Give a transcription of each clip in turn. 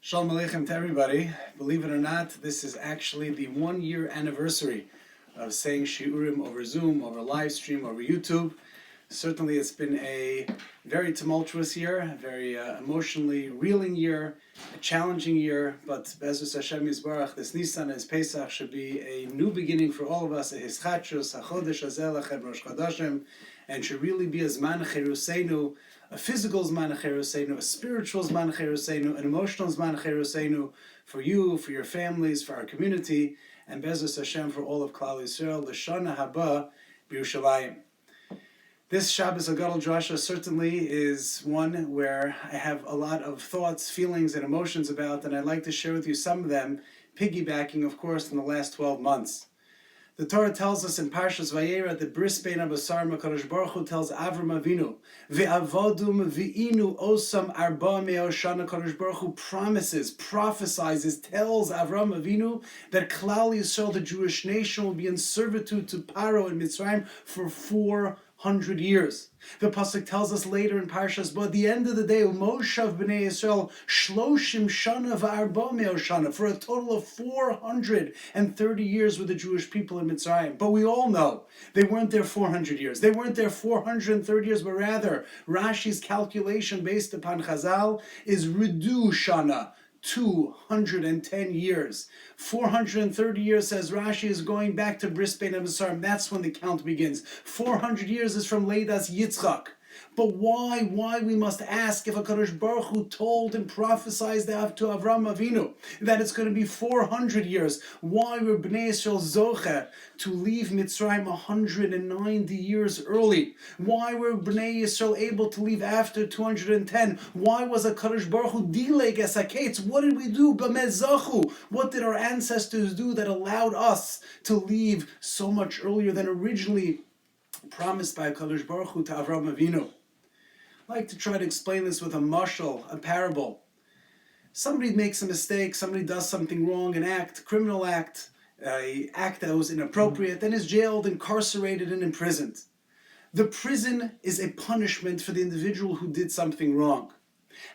Shalom Aleichem to everybody. Believe it or not, this is actually the 1 year anniversary of saying Shiurim over Zoom, over live stream, over YouTube. Certainly it's been a very tumultuous year, a very emotionally reeling year, a challenging year, but Be'ezus Hashem Yisbarach, this Nisan, this Pesach should be a new beginning for all of us, a Hischatshus, a Chodesh Hazeh Lechem Rosh Chodashim, and should really be a Zman Cheruseinu, a physical Zman Cheruseinu, a spiritual Zman Cheruseinu, an emotional Zman Cheruseinu for you, for your families, for our community, and Be'ezus Hashem for all of Klal Yisrael, L'Shana Haba B'Yerushalayim. This Shabbos HaGadol Drashah certainly is one where I have a lot of thoughts, feelings, and emotions about, and I'd like to share with you some of them, piggybacking, of course, in the last 12 months. The Torah tells us in Parshas Vayera that Bris Bein Abasar HaKadosh Baruch Hu tells Avram Avinu, Ve'avodum v'inu osam arba me'o shana. HaKadosh Baruch Hu prophesies, tells Avram Avinu that Klal Yisrael, the Jewish nation, will be in servitude to Paro in Mitzrayim for 400 years. The pasuk tells us later in Parshas Bo, at the end of the day, Moshav b'nei Yisrael shloshim shana v'arba me'o shana, for a total of 430 years with the Jewish people in Mitzrayim. But we all know they weren't there 400 years. They weren't there 430 years, but rather Rashi's calculation based upon Chazal is Ridu shana, 210 years. 430 years, says Rashi, is going back to Bris Bein Abasar. That's when the count begins. 400 years is from Leidas Yitzchak. But why we must ask if HaKadosh Baruch Hu told and prophesied to Avram Avinu that it's going to be 400 years? Why were Bnei Yisrael zoche to leave Mitzrayim 190 years early? Why were Bnei Yisrael able to leave after 210? Why was HaKadosh Baruch Hu dileg esaketz? What did we do? B'mezachu. What did our ancestors do that allowed us to leave so much earlier than originally promised by HaKadosh Baruch Hu to Avram Avinu? I like to try to explain this with a mashal, a parable. Somebody makes a mistake, somebody does something wrong, an act, criminal act, an act that was inappropriate, then is jailed, incarcerated, and imprisoned. The prison is a punishment for the individual who did something wrong.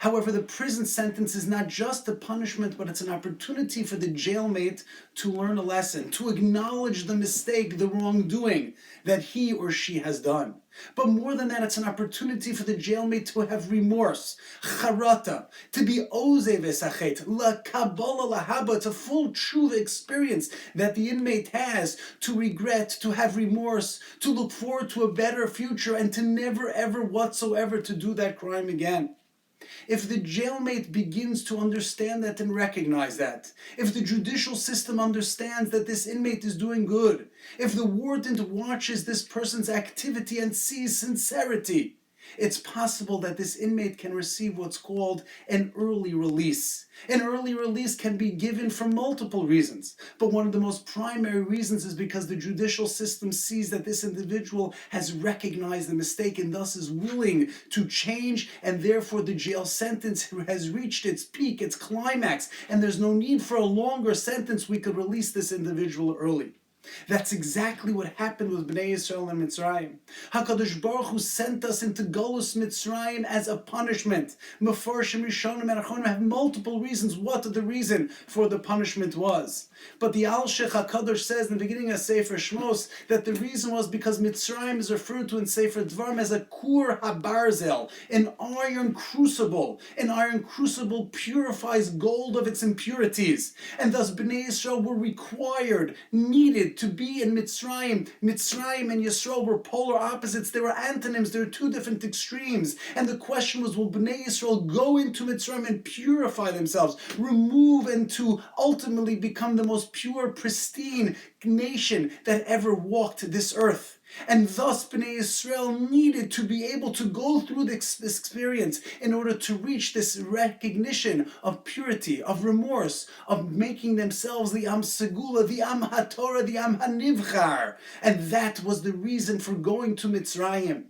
However, the prison sentence is not just a punishment, but it's an opportunity for the jailmate to learn a lesson, to acknowledge the mistake, the wrongdoing that he or she has done. But more than that, it's an opportunity for the jailmate to have remorse, charata, to be oze v'sachet, la kabbalah lahaba, it's a full tshuva experience that the inmate has, to regret, to have remorse, to look forward to a better future, and to never ever whatsoever to do that crime again. If the jailmate begins to understand that and recognize that, if the judicial system understands that this inmate is doing good, if the warden watches this person's activity and sees sincerity, it's possible that this inmate can receive what's called an early release. An early release can be given for multiple reasons, but one of the most primary reasons is because the judicial system sees that this individual has recognized the mistake and thus is willing to change, and therefore the jail sentence has reached its peak, its climax, and there's no need for a longer sentence. We could release this individual early. That's exactly what happened with Bnei Yisrael and Mitzrayim. HaKadosh Baruch Hu sent us into Geulas Mitzrayim as a punishment. Mefarshim Rishonim and Acharonim have multiple reasons what the reason for the punishment was. But the Al-Shech HaKadosh says in the beginning of Sefer Shmos that the reason was because Mitzrayim is referred to in Sefer Dvarim as a Kur HaBarzel, an iron crucible. An iron crucible purifies gold of its impurities. And thus Bnei Yisrael were required, needed to be in Mitzrayim. Mitzrayim and Yisrael were polar opposites. They were antonyms. They were two different extremes. And the question was, will Bnei Yisrael go into Mitzrayim and purify themselves, remove and to ultimately become the most pure, pristine nation that ever walked this earth? And thus Bnei Yisrael needed to be able to go through this experience in order to reach this recognition of purity, of remorse, of making themselves the Am Segula, the Am HaTorah, the Am HaNivchar. And that was the reason for going to Mitzrayim.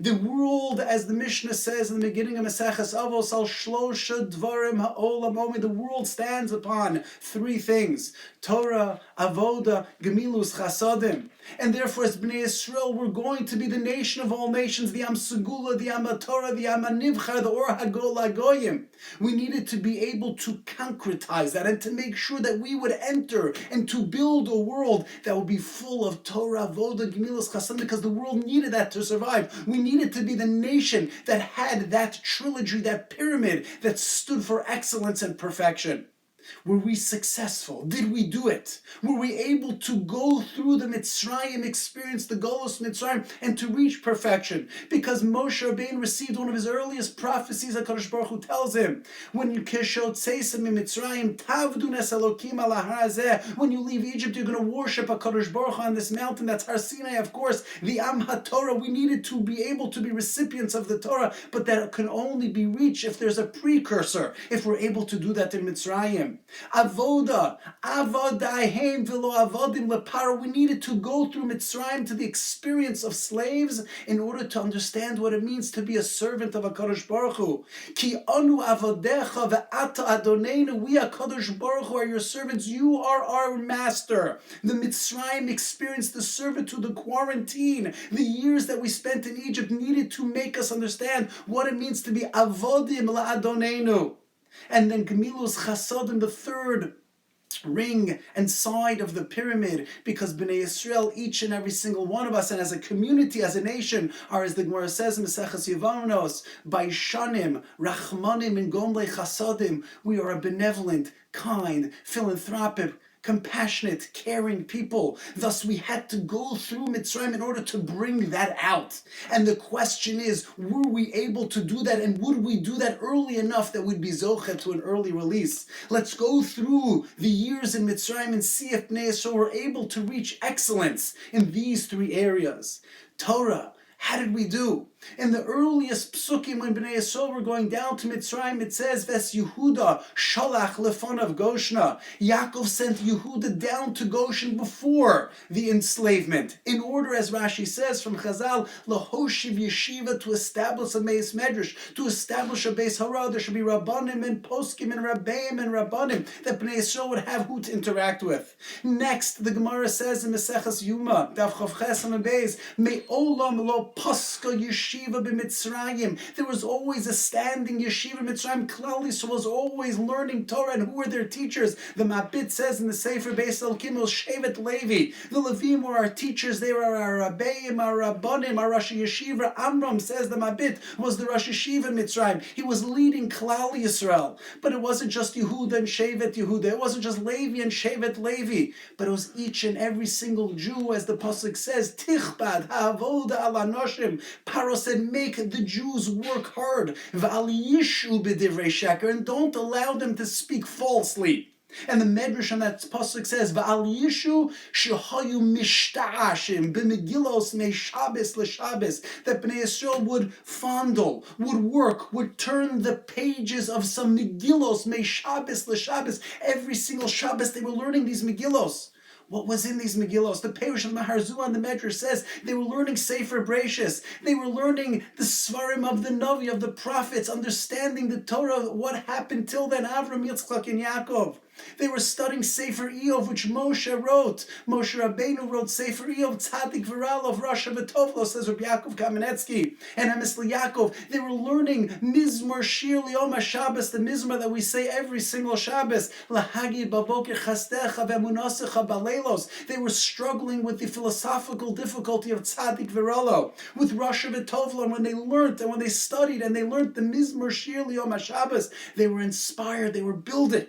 The world, as the Mishnah says in the beginning of Maseches Avos, al shlosha dvarim ha'olam omi, the world stands upon three things: Torah, Avoda, Gemilus, Chasadim. And therefore, as Bnei Yisrael, we're going to be the nation of all nations, the Am Segula, the Am Torah, the Am Nivchar, the Or HaGadol Goyim. We needed to be able to concretize that and to make sure that we would enter and to build a world that would be full of Torah, Avoda, Gemilus, Chasadim, because the world needed that to survive. We needed to be the nation that had that trilogy, that pyramid that stood for excellence and perfection. Were we successful? Did we do it? Were we able to go through the Mitzrayim experience, the Geulas Mitzrayim, and to reach perfection? Because Moshe Rabbeinu received one of his earliest prophecies. HaKadosh Baruch Hu tells him, when you kishotzeisem in Mitzrayim, tavdu nes Elokim ala har hazeh, when you leave Egypt, you're going to worship HaKadosh Baruch Hu on this mountain. That's Har Sinai, of course, the Am HaTorah. We needed to be able to be recipients of the Torah, but that can only be reached if there's a precursor, if we're able to do that in Mitzrayim. Avoda, avadahem v'lo avodim leparo. We needed to go through Mitzrayim to the experience of slaves in order to understand what it means to be a servant of HaKadosh Baruch Hu. Ki anu avodecha ve'ata adoneinu. We HaKadosh Baruch Hu are your servants. You are our master. The Mitzrayim experience, the servitude, the quarantine, the years that we spent in Egypt needed to make us understand what it means to be avodim la'adoneinu. And then Gemilus Chasadim, the third ring and side of the pyramid, because Bnei Yisrael, each and every single one of us, and as a community, as a nation, are, as the Gemara says in Maseches Yevamos, Baishanim, Rachmanim, and Gomlei Chasadim. We are a benevolent, kind, philanthropic, compassionate, caring people. Thus, we had to go through Mitzrayim in order to bring that out. And the question is, were we able to do that? And would we do that early enough that we'd be zocheh to an early release? Let's go through the years in Mitzrayim and see if Bnei Yisrael were able to reach excellence in these three areas. Torah. How did we do? In the earliest psukim, when Bnei Yisrael were going down to Mitzrayim, it says, Ves Yehuda shalach lefonav Goshna. Yaakov sent Yehuda down to Goshen before the enslavement, in order, as Rashi says from Chazal, lahoshiv yeshiva, to establish a beis medrash, to establish a beis hara. There should be rabbanim and poskim and rabbeim and rabbanim that Bnei Yisrael would have who to interact with. Next, the Gemara says in Maseches Yuma, Daf Chav Ches Amud Beis, me olam lo paska yeshiva b'Mitzrayim. There was always a standing yeshiva Mitzrayim. Klal Yisrael was always learning Torah, and who were their teachers? The Mabit says in the Sefer Beis Elokim, Shevet Levi. The Levim were our teachers. They were our Rabbeim, our Rabbanim, our Rosh Yeshiva. Amram, says the Mabit, was the Rosh Yeshiva Mitzrayim. He was leading Klal Yisrael. But it wasn't just Yehuda and Shevet Yehuda. It wasn't just Levi and Shevet Levi. But it was each and every single Jew, as the Pasuk says, Tichbad ha'avoda al anoshim. Paro said, make the Jews work hard. V'al yishu b'divrei sheker, and don't allow them to speak falsely. And the Medrash on that pasuk says, "Va'al yishu shehayu mishta'ashim b'megillos me Shabbos l'Shabbos," that Bnei Yisrael would fondle, would work, would turn the pages of some megillos me Shabbos l'Shabbos. Every single Shabbos they were learning these megillos. What was in these Megillos? The Perush of Maharzu on the Medrash says they were learning Sefer Bereshis. They were learning the Svarim of the Navi, of the prophets, understanding the Torah, what happened till then, Avram, Yitzchak, and Yaakov. They were studying Sefer Eov, which Moshe wrote. Moshe Rabbeinu wrote Sefer Eov, Tzadik Viral of Drashah V'Tovlo, says Rabbi Yaakov Kamenetsky, and Emes Yaakov. They were learning Mizmor Shir L'Yom HaShabbos, the Mizmor that we say every single Shabbos. Lahagid Baboker Chastecha V'Emunasecha Baleilos. They were struggling with the philosophical difficulty of Tzadik Viralo, with Drashah V'Tovlo, and when they learned, and when they studied, and they learned the Mizmor Shir L'Yom HaShabbos, they were inspired, they were building.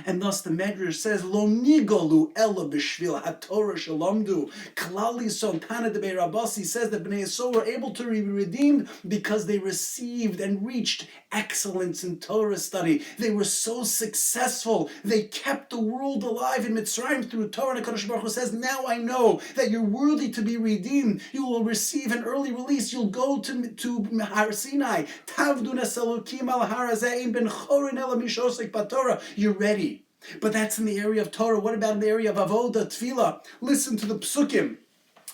And thus the Medrash says, Lo nigolu ela b'shvil haTorah shalomdu. Klal Yisrael Tana de Beirabasi says that Bnei Yisrael were able to be redeemed because they received and reached excellence in Torah study. They were so successful. They kept the world alive in Mitzrayim through Torah. And HaKadosh Baruch Hu says, now I know that you're worthy to be redeemed. You will receive an early release. You'll go to Har Sinai. Tavdu neselokim al har hazeh ben chorin ela mishosek b'Torah. You're ready. But that's in the area of Torah. What about in the area of Avoda, Tefillah? Listen to the Psukim.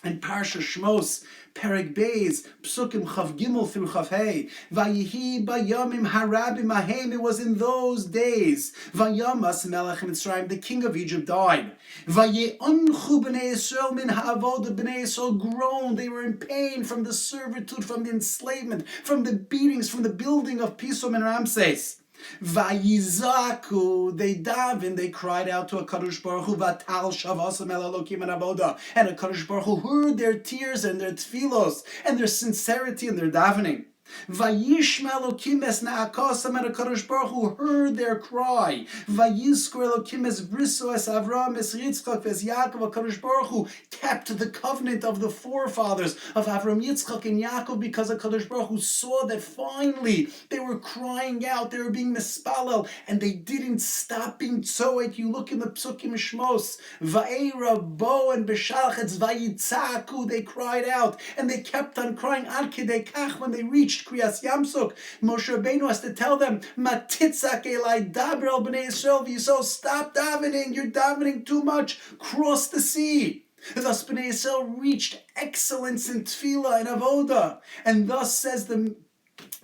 And Parsha Shmos, Perek Beis, Psukim Chav Gimel through Chav Hey, Vayihi Bayamim Harabim Ahem, it was in those days, Vayamas Melech Mitzrayim, the king of Egypt, died. Vaye'onchu B'nei Yisrael min ha'avoda, B'nei Yisrael groaned, they were in pain from the servitude, from the enslavement, from the beatings, from the building of Pisom and Ramses. Vayizaku, they davened, they cried out to a Kadosh Baruch Hu, Vatal Shavasam El Elokim and Avoda, and a Kadosh Baruch Hu heard their tears and their tefillos and their sincerity and their davening. Vayishma Elokim es na'akosam, and a Kadosh Baruch Hu heard their cry. Vayizkor Elokim es briso es Avram es Yitzchak es Yaakov, a Kadosh Baruch Hu kept the covenant of the forefathers of Avram, Yitzchak, and Yaakov, because a Kadosh Baruch Hu saw that finally they were crying out, they were being mispalel, and they didn't stop being tzoet. You look in the Psukim Shmos, Va'era bo and Beshalchetz Vayitzaku, they cried out, and they kept on crying, Ad Kedei Kach, when they reached Kriyas Yamsuk, Moshe Rabbeinu has to tell them, Matitzak Elai Daber El Bnei Yisrael V'Yisrael, stop davening, you're davening too much, cross the sea. Thus Bnei Yisrael reached excellence in tefillah and avoda, and thus says the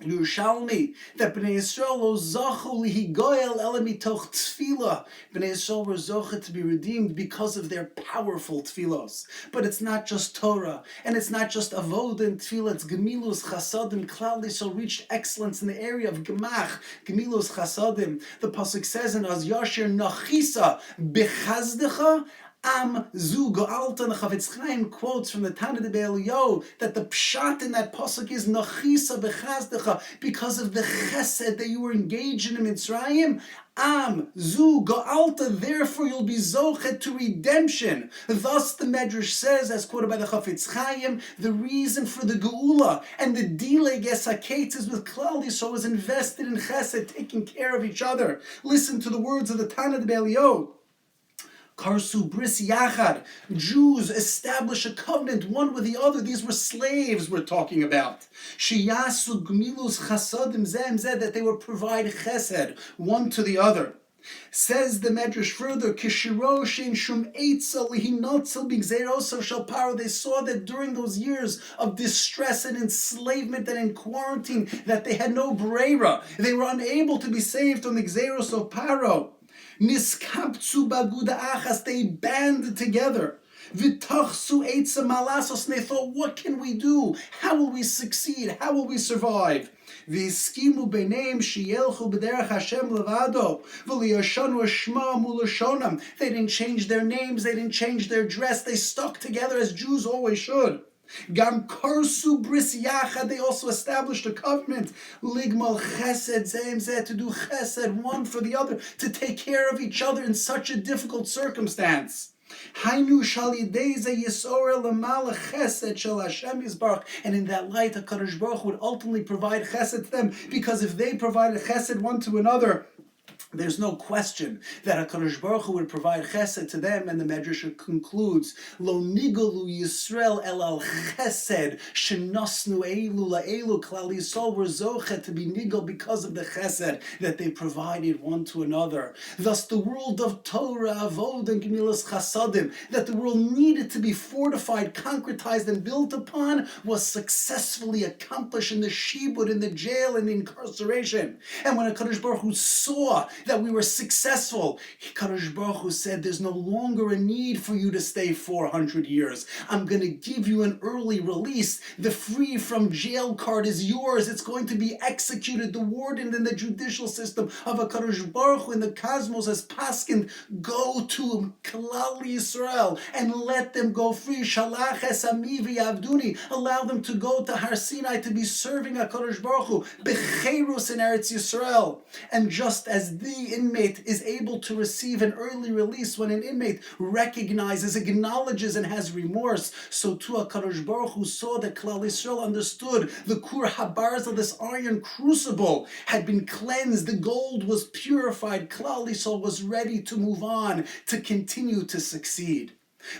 Yerushalmi that Bnei Yisrael lo zachu lihigoyel ela mitoch tefillah. Bnei Yisrael were zoche to be redeemed because of their powerful tefillos. But it's not just Torah, and it's not just avoda and tefillah. It's gemilus chasadim. Klal Yisrael reached excellence in the area of gemach, gemilus chasadim. The pasuk says in Az Yashir nachisa bechazdecha. Am zu Geulas, and the Chavetz Chaim quotes from the Tana de Be'elio that the pshat in that pasuk is nachisa bechazdecha, because of the chesed that you were engaged in Mitzrayim. Am zu Geulas, therefore you'll be zochet to redemption. Thus the Medrash says, as quoted by the Chavetz Chaim, the reason for the Geula and the delay gesaketz is with Klal Yisrael was invested in chesed, taking care of each other. Listen to the words of the Tana de Be'elio. Karsu bris yachad. Jews establish a covenant one with the other. These were slaves we're talking about. Shiyasu gmilus chasadim zem zeh, that they would provide chesed one to the other. Says the Medrash further, Kishiro shein shum eitzel lihinotzel b'gzeirosav shel paro. They saw that during those years of distress and enslavement and in quarantine, that they had no breira. They were unable to be saved from the gzeiros of Paro. Niskaptsu baguda achas, they band together. V'tachsu eitza malasos, they thought, what can we do? How will we succeed? How will we survive? V'skimu b'neim sheyelchu b'derech Hashem levado v'liyashanu shma mulashonam. They didn't change their names, they didn't change their dress, they stuck together as Jews always should. Gam karsu bris yachad, they also established a covenant, ligmal chesed zem zeh, to do chesed one for the other, to take care of each other in such a difficult circumstance. Hainu shalidei ze yisor lamala chesed shel Hashem yisbarach, and in that light, HaKadosh Baruch Hu would ultimately provide chesed to them, because if they provided chesed one to another, there's no question that HaKadosh Baruch Hu would provide chesed to them, and the Medrash concludes, Lo nigalu Yisrael el al chesed shenosnu eilu la'elu. Klal Yisrael were zochet to be nigal because of the chesed that they provided one to another. Thus the world of Torah, Avod, and Gemilas Chasadim, that the world needed to be fortified, concretized, and built upon, was successfully accomplished in the shibud, in the jail, and the incarceration. And when HaKadosh Baruch Hu saw that we were successful, Kadosh Baruch Hu said, there's no longer a need for you to stay 400 years. I'm going to give you an early release. The free from jail card is yours. It's going to be executed. The warden in the judicial system of HaKadosh Baruch Hu in the cosmos has paskined, go to Klal Yisrael and let them go free. Shalach es ami v'yavduni. Allow them to go to Har Sinai to be serving HaKadosh Baruch Hu b'cheirus in Eretz Yisrael. And just as the inmate is able to receive an early release when an inmate recognizes, acknowledges, and has remorse, so too HaKadosh Baruch Hu saw that Klal Yisrael understood the kur habars of this iron crucible had been cleansed, the gold was purified, Klal Yisrael was ready to move on, to continue to succeed.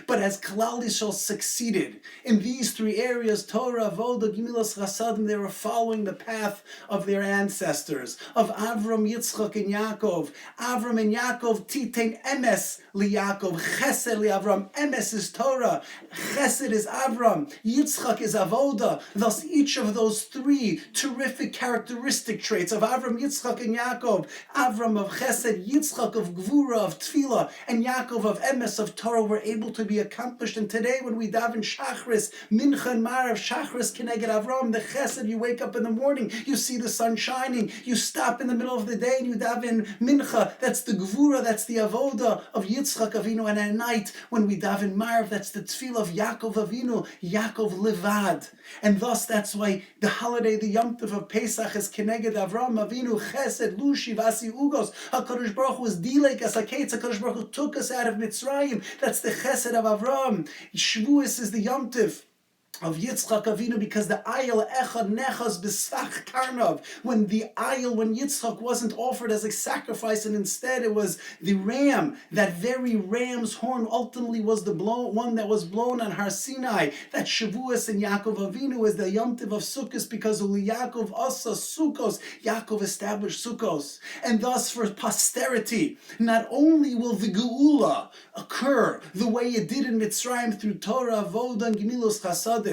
But as Klal Yisrael succeeded in these three areas, Torah, Avoda, Geulas, Chasadim, they were following the path of their ancestors, of Avram, Yitzchak, and Yaakov. Avram and Yaakov, Titein Emes liYaakov, Chesed liAvram. Emes is Torah, Chesed is Avram, Yitzchak is Avoda. Thus, each of those three terrific characteristic traits of Avram, Yitzchak, and Yaakov, Avram of Chesed, Yitzchak of Gvura, of Tefillah, and Yaakov of Emes, of Torah, were able to be accomplished. And today, when we daven Shachris, Mincha and Marav, Shachris Keneged Avram, the Chesed, you wake up in the morning, you see the sun shining, you stop in the middle of the day and you daven Mincha, that's the Gvura, that's the Avoda of Yitzchak Avinu. And at night, when we daven Marav, that's the Tefillah of Yaakov Avinu, Yaakov Levad. And thus, that's why the holiday, the Yom Tov of Pesach, is Keneged Avram Avinu, Chesed, Lushi, Vasi Ugos. HaKadosh Baruch Hu was Dilek as HaKetz. HaKadosh Baruch Hu took us out of Mitzrayim. That's the Chesed of Avram. Shavuos is the Yom Tov of Yitzchak Avinu, because the ayil echad nechas b'sach karnav, when Yitzchak wasn't offered as a sacrifice, and instead it was the ram, that very ram's horn ultimately was the one that was blown on Har Sinai. That Shavuos and Yaakov Avinu is the Yom Tov of Sukkos, because Uli Yaakov asa Sukkos, Yaakov established Sukkos. And thus for posterity, not only will the Geula occur the way it did in Mitzrayim through Torah, Avoda, and Gemilos Chasadim,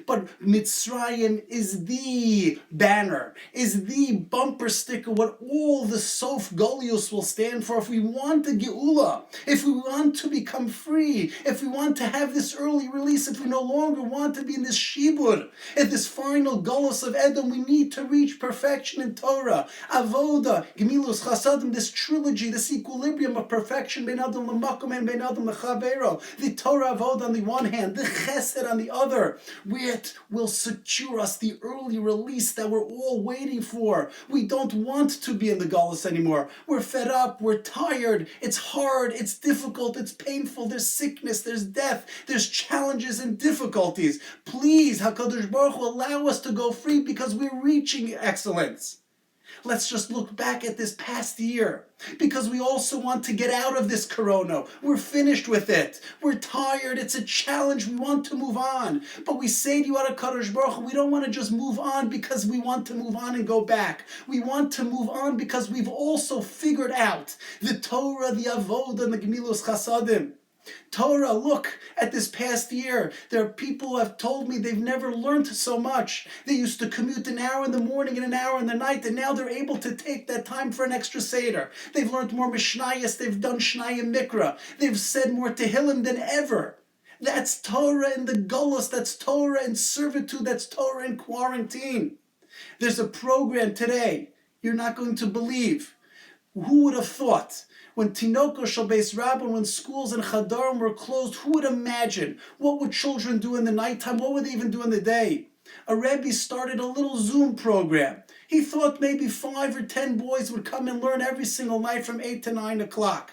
but Mitzrayim is the banner, is the bumper sticker, what all the Sof Golios will stand for. If we want a Geula, if we want to become free, if we want to have this early release, if we no longer want to be in this Shibur, at this final Golos of Edom, we need to reach perfection in Torah, Avoda, Gemilos Chasadim, this trilogy, this equilibrium of perfection, Ben Adam L'Makom and Ben Adam L'Chavero, the Torah Avoda on the one hand, the Chesed on the other, which will secure us the early release that we're all waiting for. We don't want to be in the Geulas anymore. We're fed up, we're tired, it's hard, it's difficult, it's painful, there's sickness, there's death, there's challenges and difficulties. Please, HaKadosh Baruch Hu, allow us to go free, because we're reaching excellence. Let's just look back at this past year, because we also want to get out of this corona. We're finished with it. We're tired. It's a challenge. We want to move on. But we say to you, HaKadosh Baruch Hu, we don't want to just move on because we want to move on and go back. We want to move on because we've also figured out the Torah, the Avodah, and the Gemilos Chasadim. Torah, look at this past year. There are people who have told me they've never learned so much. They used to commute an hour in the morning and an hour in the night, and now they're able to take that time for an extra Seder. They've learned more Mishnayos, they've done Shnayim Mikra, they've said more Tehillim than ever. That's Torah in the Geulas, that's Torah in servitude, that's Torah in quarantine. There's a program today, you're not going to believe. Who would have thought? When Tinoko Shel Beis Rabban, when schools and Chadarim were closed, who would imagine? What would children do in the nighttime? What would they even do in the day? A Rebbe started a little Zoom program. He thought maybe 5 or 10 boys would come and learn every single night from 8 to 9 o'clock.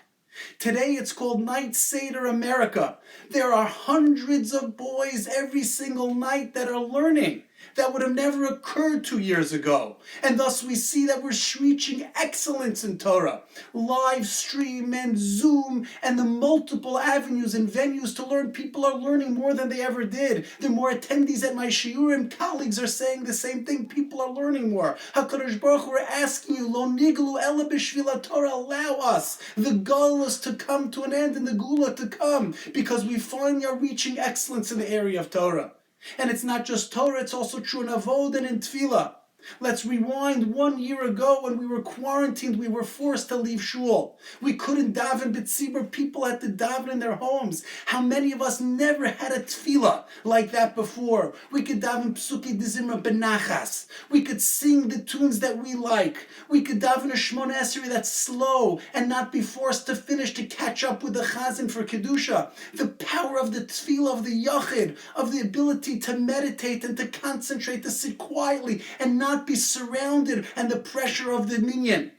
Today it's called Night Seder America. There are hundreds of boys every single night that are learning. That would have never occurred 2 years ago. And thus we see that we're reaching excellence in Torah. Live stream and Zoom and the multiple avenues and venues to learn. People are learning more than they ever did. The more attendees at my shiurim, colleagues are saying the same thing. People are learning more. HaKadosh Baruch Hu, we're asking you, Lo niglu ela b'shvil Torah, allow us, the Geulas, to come to an end and the Geula to come, because we finally are reaching excellence in the area of Torah. And it's not just Torah, it's also true in Avodah and in Tefillah. Let's rewind 1 year ago when we were quarantined, we were forced to leave shul. We couldn't daven b'tzibur, people had to daven in their homes. How many of us never had a tefillah like that before? We could daven psuki d'zimra benachas. We could sing the tunes that we like. We could daven a Shmona Esrei that's slow and not be forced to finish to catch up with the chazan for kedusha. The power of the tefillah, of the yachid, of the ability to meditate and to concentrate, to sit quietly and not be surrounded and the pressure of the minyan.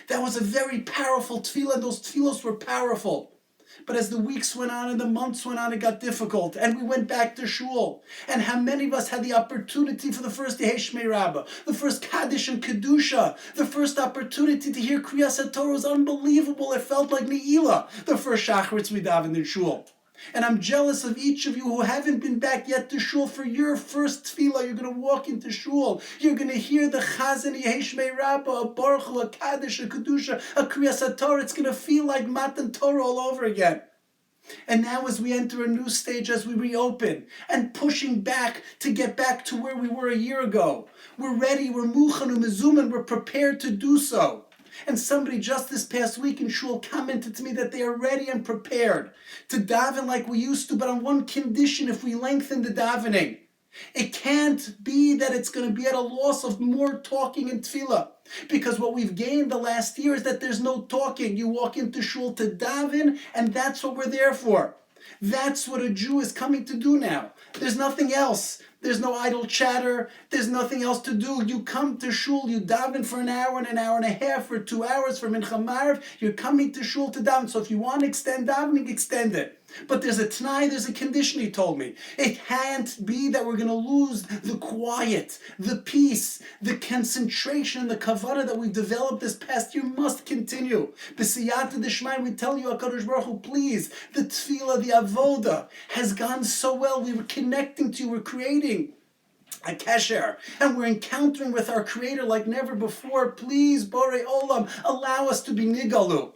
That was a very powerful tefillah, and those tefillos were powerful. But as the weeks went on and the months went on, it got difficult, and we went back to shul. And how many of us had the opportunity for the first Yehei Rabbah, the first Kaddish and Kedusha, the first opportunity to hear Kriyas HaTorah was unbelievable. It felt like Ne'ilah, the first Shacharitz we davened in shul. And I'm jealous of each of you who haven't been back yet to shul for your first tefillah. You're going to walk into shul. You're going to hear the chazan, Yeheshmei Rabbah, a Baruch Hu, a Kaddish, a Kedusha, a Kriyas Torah. It's going to feel like Matan Torah all over again. And now as we enter a new stage, as we reopen and pushing back to get back to where we were a year ago, we're ready, we're muchan u'mezuman, we're prepared to do so. And somebody just this past week in shul commented to me that they are ready and prepared to daven like we used to, but on one condition: if we lengthen the davening. It can't be that it's going to be at a loss of more talking in tefillah. Because what we've gained the last year is that there's no talking. You walk into shul to daven, and that's what we're there for. That's what a Jew is coming to do now. There's nothing else. There's no idle chatter. There's nothing else to do. You come to shul, you daven for an hour and a half, for 2 hours, for mincha ma'ariv. You're coming to shul to daven. So if you want to extend davening, extend it. But there's a t'nai, there's a condition, he told me. It can't be that we're going to lose the quiet, the peace, the concentration, and the kavanah that we've developed this past year must continue. B'siyata d'shmai, we tell you, HaKadosh Baruch Hu, please, the tefillah, the avoda has gone so well. We were connecting to you, we're creating a kesher, and we're encountering with our Creator like never before. Please, Borei Olam, allow us to be nigalu.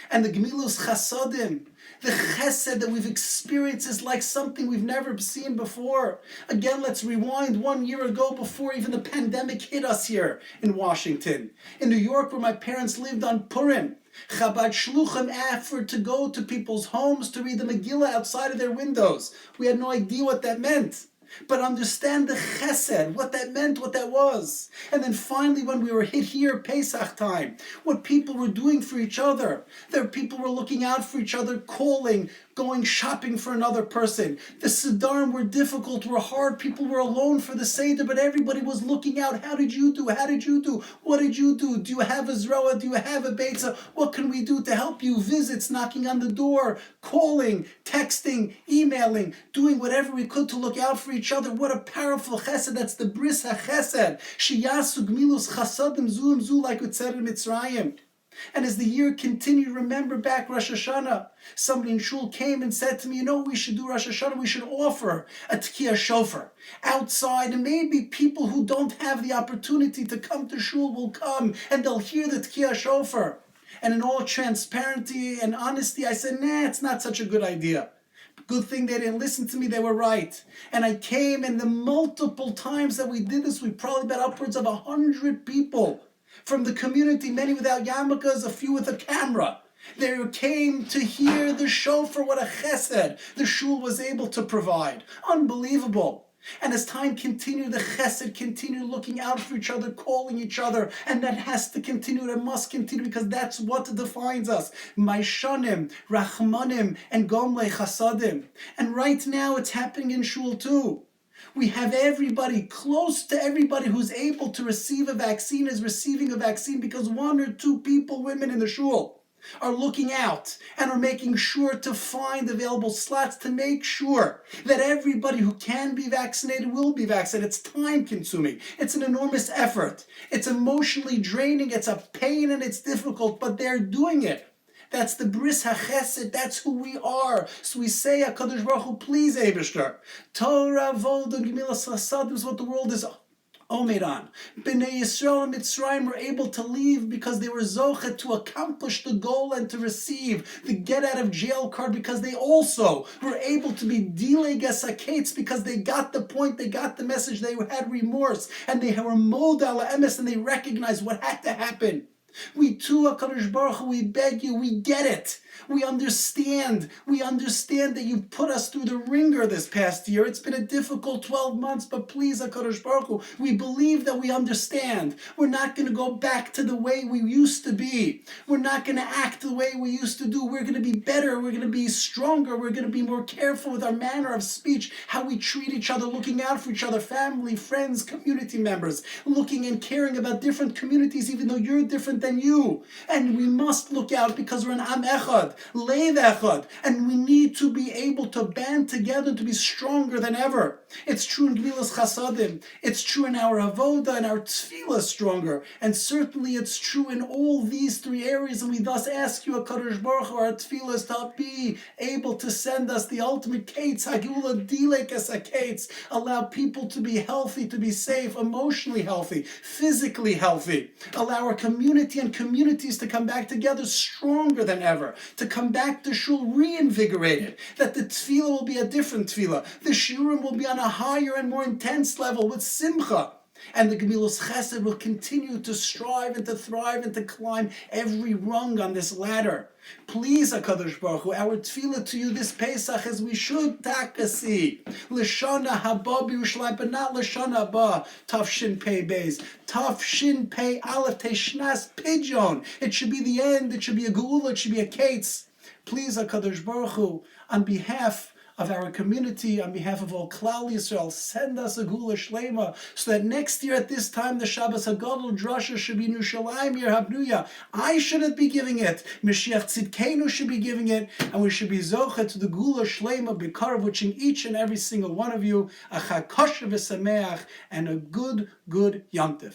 And the Gemilos Chasadim, the chesed that we've experienced, is like something we've never seen before. Again, let's rewind 1 year ago, before even the pandemic hit us here in Washington. In New York, where my parents lived on Purim, Chabad Shluchim offered to go to people's homes to read the Megillah outside of their windows. We had no idea what that meant. But understand the chesed, what that meant, what that was. And then finally, when we were hit here, Pesach time, what people were doing for each other. There people were looking out for each other, calling, going shopping for another person. The Siddurim were difficult, were hard. People were alone for the Seder, but everybody was looking out. How did you do? How did you do? What did you do? Do you have a Zroa? Do you have a Beitza? What can we do to help you? Visits, knocking on the door, calling, texting, emailing, doing whatever we could to look out for each other. What a powerful chesed. That's the bris ha-chesed. Shiyasu gmilus chasadim zuim zu, like it said in Mitzrayim. And as the year continued, remember back Rosh Hashanah, somebody in shul came and said to me, you know what we should do Rosh Hashanah? We should offer a tekiah shofar outside, and maybe people who don't have the opportunity to come to shul will come and they'll hear the tekiah shofar. And in all transparency and honesty, I said, nah, it's not such a good idea. Good thing they didn't listen to me, they were right. And I came, and the multiple times that we did this, we probably got upwards of 100 people from the community, many without yarmulkes, a few with a camera. They came to hear the shofar. What a chesed the shul was able to provide. Unbelievable. And as time continued, the chesed continued, looking out for each other, calling each other, and that has to continue, that must continue, because that's what defines us. Maishanim, Rachmanim, and Gomlei Chasadim. And right now it's happening in shul too. We have everybody, close to everybody who's able to receive a vaccine is receiving a vaccine, because 1 or 2 people, women in the shul, are looking out and are making sure to find available slots to make sure that everybody who can be vaccinated will be vaccinated. It's time consuming. It's an enormous effort. It's emotionally draining. It's a pain and it's difficult, but they're doing it. That's the bris ha-chesed. That's who we are. So we say, HaKadosh Baruch Hu, please, Eibishter. Torah, Vod, and Gemilas Chasadim is what the world is Omed on. Bnei Yisrael and Mitzrayim were able to leave because they were zochet to accomplish the goal and to receive the get out of jail card, because they also were able to be dilei gasakates, because they got the point, they got the message, they had remorse, and they were mod ala emes, and they recognized what had to happen. We too, HaKadosh Baruch Hu, we beg you, we get it. We understand that you've put us through the ringer this past year. It's been a difficult 12 months, but please, HaKadosh Baruch Hu, we believe that we understand. We're not going to go back to the way we used to be. We're not going to act the way we used to do. We're going to be better. We're going to be stronger. We're going to be more careful with our manner of speech, how we treat each other, looking out for each other, family, friends, community members, looking and caring about different communities, even though you're different different than you. And we must look out because we're an Am Echad, Lev Echad, and we need to be able to band together to be stronger than ever. It's true in Geulas Chasadim, it's true in our Avoda and our Tefillah stronger, and certainly it's true in all these three areas, and we thus ask you, HaKadosh Baruch Hu, our Tefillah, to be able to send us the ultimate Kates, Hagula Dilek as a Kates, allow people to be healthy, to be safe, emotionally healthy, physically healthy, allow our community and communities to come back together stronger than ever, to come back to Shul reinvigorated, that the Tefillah will be a different Tefillah, the Shiurim will be on a higher and more intense level with Simcha, and the Gemilas Chesed will continue to strive and to thrive and to climb every rung on this ladder. Please, HaKadosh Baruch Hu, our tefillah to you this Pesach is we should takasi l'shana haba b'Yerushalayim, but not l'shana haba Tafshin Pei Beis, Tafshin Pei Aleph Teshnas Pidyon. It should be the end. It should be a Geula. It should be a Kates. Please, HaKadosh Baruch Hu, on behalf of our community, on behalf of all Klal Yisrael, send us a Geulah Shlema, so that next year at this time the Shabbos HaGadol Drashah should be in Yerushalayim, Yer Habnuya. I shouldn't be giving it. Mashiach Tzidkenu should be giving it, and we should be Zocha to the Geulah Shlema B'Karav, wishing each and every single one of you a Chag Kosher v'Sameach and a good Yom Tov.